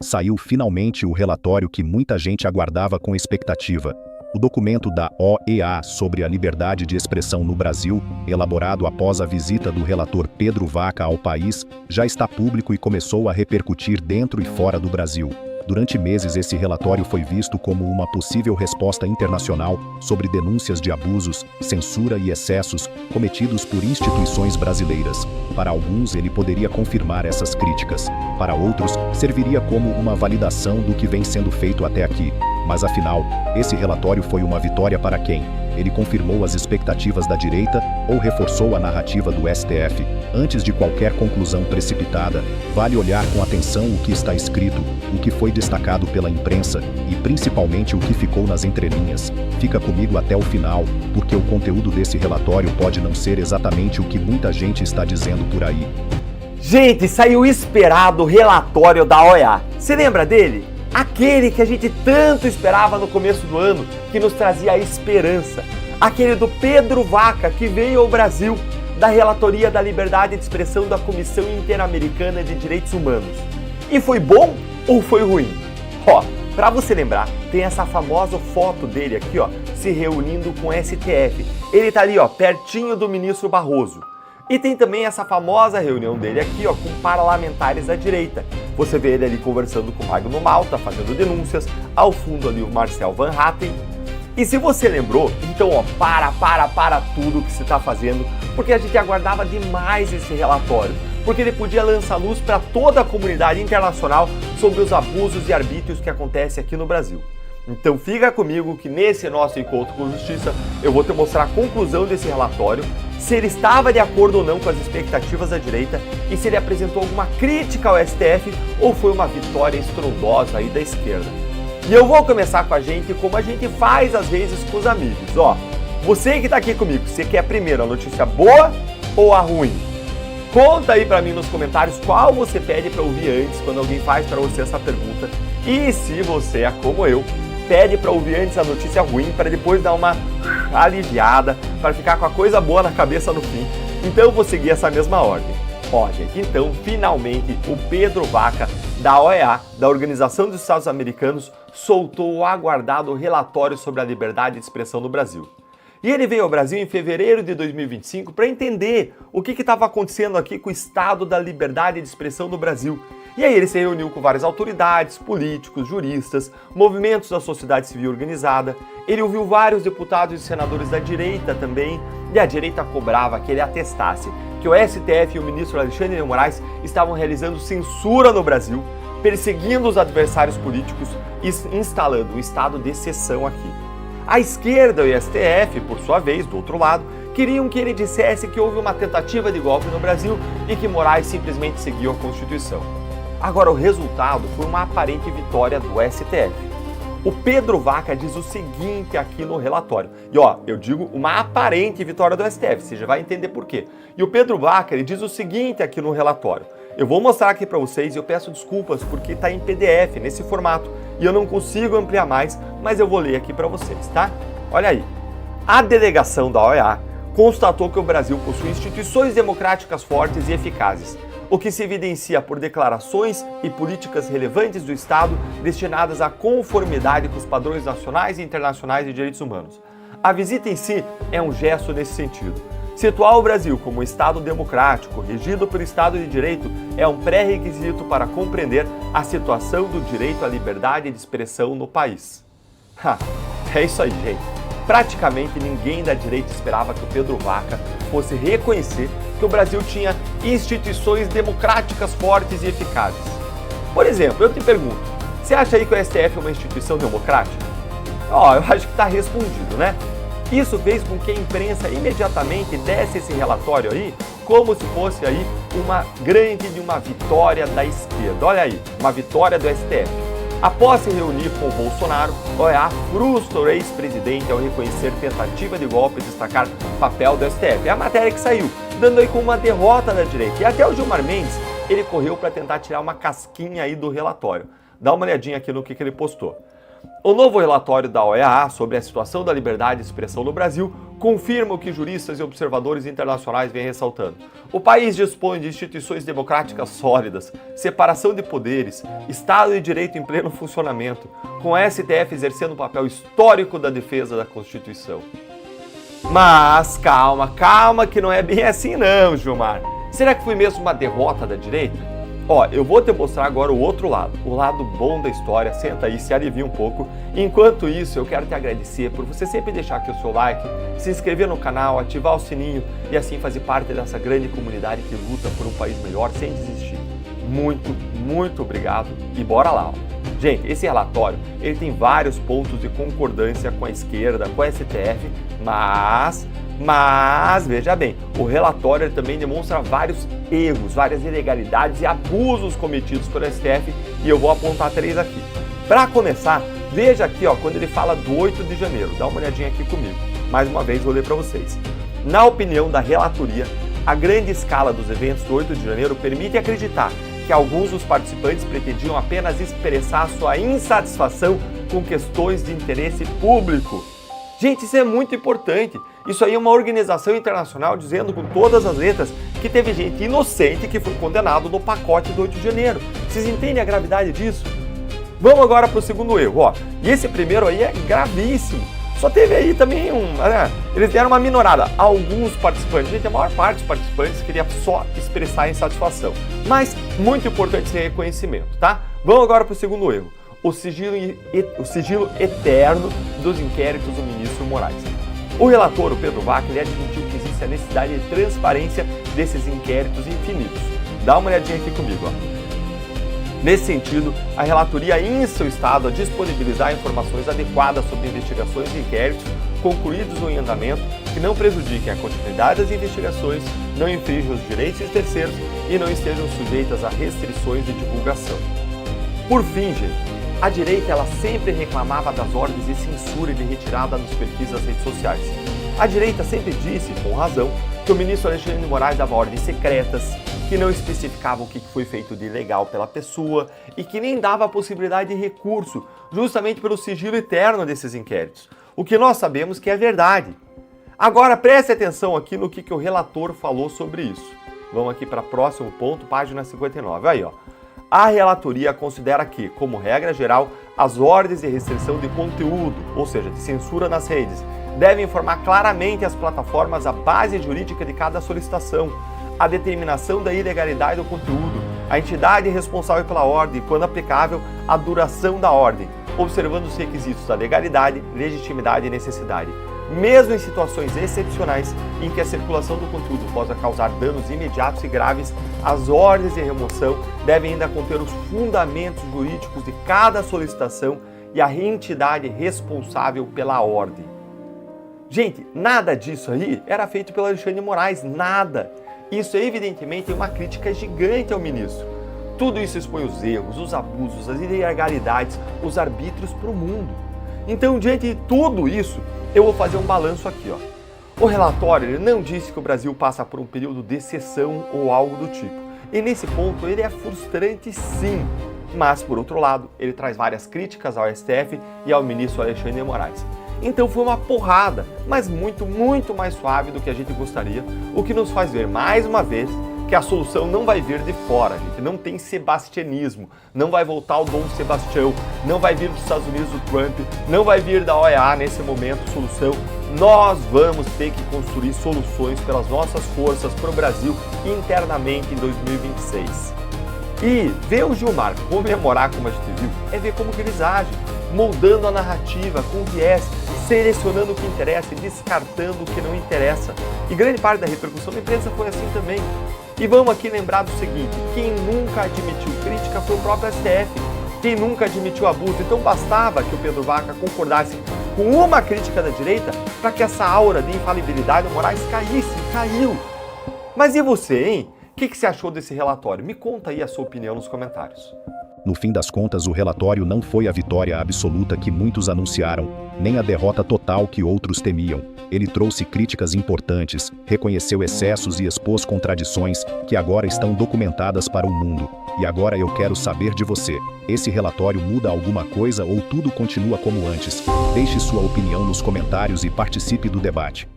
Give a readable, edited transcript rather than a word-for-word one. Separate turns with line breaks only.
Saiu finalmente o relatório que muita gente aguardava com expectativa. O documento da OEA sobre a liberdade de expressão no Brasil, elaborado após a visita do relator Pedro Vaca ao país, já está público e começou a repercutir dentro e fora do Brasil. Durante meses, esse relatório foi visto como uma possível resposta internacional sobre denúncias de abusos, censura e excessos cometidos por instituições brasileiras. Para alguns, ele poderia confirmar essas críticas. Para outros, serviria como uma validação do que vem sendo feito até aqui. Mas afinal, esse relatório foi uma vitória para quem? Ele confirmou as expectativas da direita ou reforçou a narrativa do STF? Antes de qualquer conclusão precipitada, vale olhar com atenção o que está escrito, o que foi destacado pela imprensa e principalmente o que ficou nas entrelinhas. Fica comigo até o final, porque o conteúdo desse relatório pode não ser exatamente o que muita gente está dizendo por aí.
Gente, saiu o esperado relatório da OEA. Você lembra dele? Aquele que a gente tanto esperava no começo do ano, que nos trazia a esperança. Aquele do Pedro Vaca, que veio ao Brasil, da Relatoria da Liberdade de Expressão da Comissão Interamericana de Direitos Humanos. E foi bom ou foi ruim? Ó, pra você lembrar, tem essa famosa foto dele aqui, ó, se reunindo com o STF. Ele tá ali, ó, pertinho do ministro Barroso. E tem também essa famosa reunião dele aqui, ó, com parlamentares da direita. Você vê ele ali conversando com o Magno Malta, fazendo denúncias, ao fundo ali o Marcel Van Hatten. E se você lembrou, então ó, para tudo que você está fazendo, porque a gente aguardava demais esse relatório, porque ele podia lançar luz para toda a comunidade internacional sobre os abusos e arbítrios que acontecem aqui no Brasil. Então fica comigo que nesse nosso encontro com justiça eu vou te mostrar a conclusão desse relatório, se ele estava de acordo ou não com as expectativas da direita e se ele apresentou alguma crítica ao STF ou foi uma vitória estrondosa aí da esquerda. E eu vou começar com a gente como a gente faz às vezes com os amigos. Ó, você que está aqui comigo, você quer primeiro a notícia boa ou a ruim? Conta aí pra mim nos comentários qual você pede para ouvir antes quando alguém faz para você essa pergunta. E se você é como eu, pede para ouvir antes a notícia ruim para depois dar uma aliviada, para ficar com a coisa boa na cabeça no fim. Então eu vou seguir essa mesma ordem. Ó, gente, então finalmente o Pedro Vaca da OEA, da Organização dos Estados Americanos, soltou o aguardado relatório sobre a liberdade de expressão no Brasil. E ele veio ao Brasil em fevereiro de 2025 para entender o que estava acontecendo aqui com o estado da liberdade de expressão no Brasil. E aí ele se reuniu com várias autoridades, políticos, juristas, movimentos da sociedade civil organizada. Ele ouviu vários deputados e senadores da direita também, e a direita cobrava que ele atestasse que o STF e o ministro Alexandre de Moraes estavam realizando censura no Brasil, perseguindo os adversários políticos e instalando um estado de exceção aqui. A esquerda e o STF, por sua vez, do outro lado, queriam que ele dissesse que houve uma tentativa de golpe no Brasil e que Moraes simplesmente seguiu a Constituição. Agora, o resultado foi uma aparente vitória do STF. O Pedro Vaca diz o seguinte aqui no relatório. E ó, eu digo uma aparente vitória do STF, você já vai entender por quê. E o Pedro Vaca, ele diz o seguinte aqui no relatório. Eu vou mostrar aqui para vocês e eu peço desculpas porque está em PDF, nesse formato, e eu não consigo ampliar mais, mas eu vou ler aqui para vocês, tá? Olha aí. A delegação da OEA constatou que o Brasil possui instituições democráticas fortes e eficazes, o que se evidencia por declarações e políticas relevantes do Estado destinadas à conformidade com os padrões nacionais e internacionais de direitos humanos. A visita em si é um gesto nesse sentido. Situar o Brasil como um Estado democrático, regido pelo Estado de Direito, é um pré-requisito para compreender a situação do direito à liberdade de expressão no país. É isso aí, gente. Praticamente ninguém da direita esperava que o Pedro Vaca fosse reconhecer que o Brasil tinha instituições democráticas fortes e eficazes. Por exemplo, eu te pergunto, você acha aí que o STF é uma instituição democrática? Ó, eu acho que está respondido, né? Isso fez com que a imprensa imediatamente desse esse relatório aí como se fosse aí uma vitória da esquerda. Olha aí, uma vitória do STF. Após se reunir com o Bolsonaro, a OEA frustra o ex-presidente ao reconhecer tentativa de golpe e destacar o papel do STF. É a matéria que saiu, dando aí como uma derrota da direita. E até o Gilmar Mendes, ele correu para tentar tirar uma casquinha aí do relatório. Dá uma olhadinha aqui no que ele postou. O novo relatório da OEA sobre a situação da liberdade de expressão no Brasil confirma o que juristas e observadores internacionais vêm ressaltando. O país dispõe de instituições democráticas sólidas, separação de poderes, Estado de Direito em pleno funcionamento, com a STF exercendo um papel histórico da defesa da Constituição. Mas calma que não é bem assim não, Gilmar. Será que foi mesmo uma derrota da direita? Ó, eu vou te mostrar agora o outro lado, o lado bom da história. Senta aí, se alivia um pouco. Enquanto isso, eu quero te agradecer por você sempre deixar aqui o seu like, se inscrever no canal, ativar o sininho e assim fazer parte dessa grande comunidade que luta por um país melhor sem desistir. Muito obrigado e bora lá. Ó. Gente, esse relatório ele tem vários pontos de concordância com a esquerda, com a STF, mas veja bem, o relatório ele também demonstra vários erros, várias ilegalidades e abusos cometidos pelo STF e eu vou apontar 3 aqui. Para começar, veja aqui ó, quando ele fala do 8 de janeiro, dá uma olhadinha aqui comigo. Mais uma vez vou ler para vocês. Na opinião da relatoria, a grande escala dos eventos do 8 de janeiro permite acreditar que alguns dos participantes pretendiam apenas expressar sua insatisfação com questões de interesse público. Gente, isso é muito importante. Isso aí é uma organização internacional dizendo com todas as letras que teve gente inocente que foi condenado no pacote do 8 de janeiro. Vocês entendem a gravidade disso? Vamos agora para o segundo erro. Ó. E esse primeiro aí é gravíssimo. Só teve aí também eles deram uma minorada. Alguns participantes, gente, a maior parte dos participantes queria só expressar insatisfação. Mas muito importante esse reconhecimento, tá? Vamos agora para o segundo erro. O sigilo eterno dos inquéritos do ministro Moraes. O relator, o Pedro Vaca, ele admitiu que existe a necessidade de transparência desses inquéritos infinitos. Dá uma olhadinha aqui comigo. Ó. Nesse sentido, a relatoria insta o Estado a disponibilizar informações adequadas sobre investigações e inquéritos concluídos ou em andamento que não prejudiquem a continuidade das investigações, não infringam os direitos de terceiros e não estejam sujeitas a restrições de divulgação. Por fim, gente, a direita ela sempre reclamava das ordens de censura e de retirada dos perfis das redes sociais. A direita sempre disse, com razão, que o ministro Alexandre de Moraes dava ordens secretas, que não especificava o que foi feito de ilegal pela pessoa e que nem dava a possibilidade de recurso, justamente pelo sigilo eterno desses inquéritos. O que nós sabemos que é verdade. Agora preste atenção aqui no que o relator falou sobre isso. Vamos aqui para o próximo ponto, página 59. Aí, ó. A relatoria considera que, como regra geral, as ordens de restrição de conteúdo, ou seja, de censura nas redes, devem informar claramente às plataformas a base jurídica de cada solicitação, a determinação da ilegalidade do conteúdo, a entidade responsável pela ordem, quando aplicável, a duração da ordem, observando os requisitos da legalidade, legitimidade e necessidade. Mesmo em situações excepcionais em que a circulação do conteúdo possa causar danos imediatos e graves, as ordens de remoção devem ainda conter os fundamentos jurídicos de cada solicitação e a entidade responsável pela ordem. Gente, nada disso aí era feito pelo Alexandre de Moraes, nada. Isso é evidentemente uma crítica gigante ao ministro. Tudo isso expõe os erros, os abusos, as ilegalidades, os arbítrios para o mundo. Então, diante de tudo isso, eu vou fazer um balanço aqui. Ó. O relatório ele não disse que o Brasil passa por um período de exceção ou algo do tipo. E nesse ponto ele é frustrante sim. Mas, por outro lado, ele traz várias críticas ao STF e ao ministro Alexandre de Moraes. Então foi uma porrada, mas muito mais suave do que a gente gostaria, o que nos faz ver mais uma vez que a solução não vai vir de fora, gente. Não tem sebastianismo, não vai voltar o Dom Sebastião, não vai vir dos Estados Unidos o Trump, não vai vir da OEA nesse momento solução. Nós vamos ter que construir soluções pelas nossas forças para o Brasil internamente em 2026. E ver o Gilmar comemorar como a gente viu é ver como que eles agem, moldando a narrativa com viés, selecionando o que interessa e descartando o que não interessa. E grande parte da repercussão da imprensa foi assim também. E vamos aqui lembrar do seguinte, quem nunca admitiu crítica foi o próprio STF, quem nunca admitiu abuso. Então bastava que o Pedro Vaca concordasse com uma crítica da direita para que essa aura de infalibilidade do Moraes caísse, caiu. Mas e você, hein? que você achou desse relatório? Me conta aí a sua opinião nos comentários.
No fim das contas, o relatório não foi a vitória absoluta que muitos anunciaram, nem a derrota total que outros temiam. Ele trouxe críticas importantes, reconheceu excessos e expôs contradições que agora estão documentadas para o mundo. E agora eu quero saber de você. Esse relatório muda alguma coisa ou tudo continua como antes? Deixe sua opinião nos comentários e participe do debate.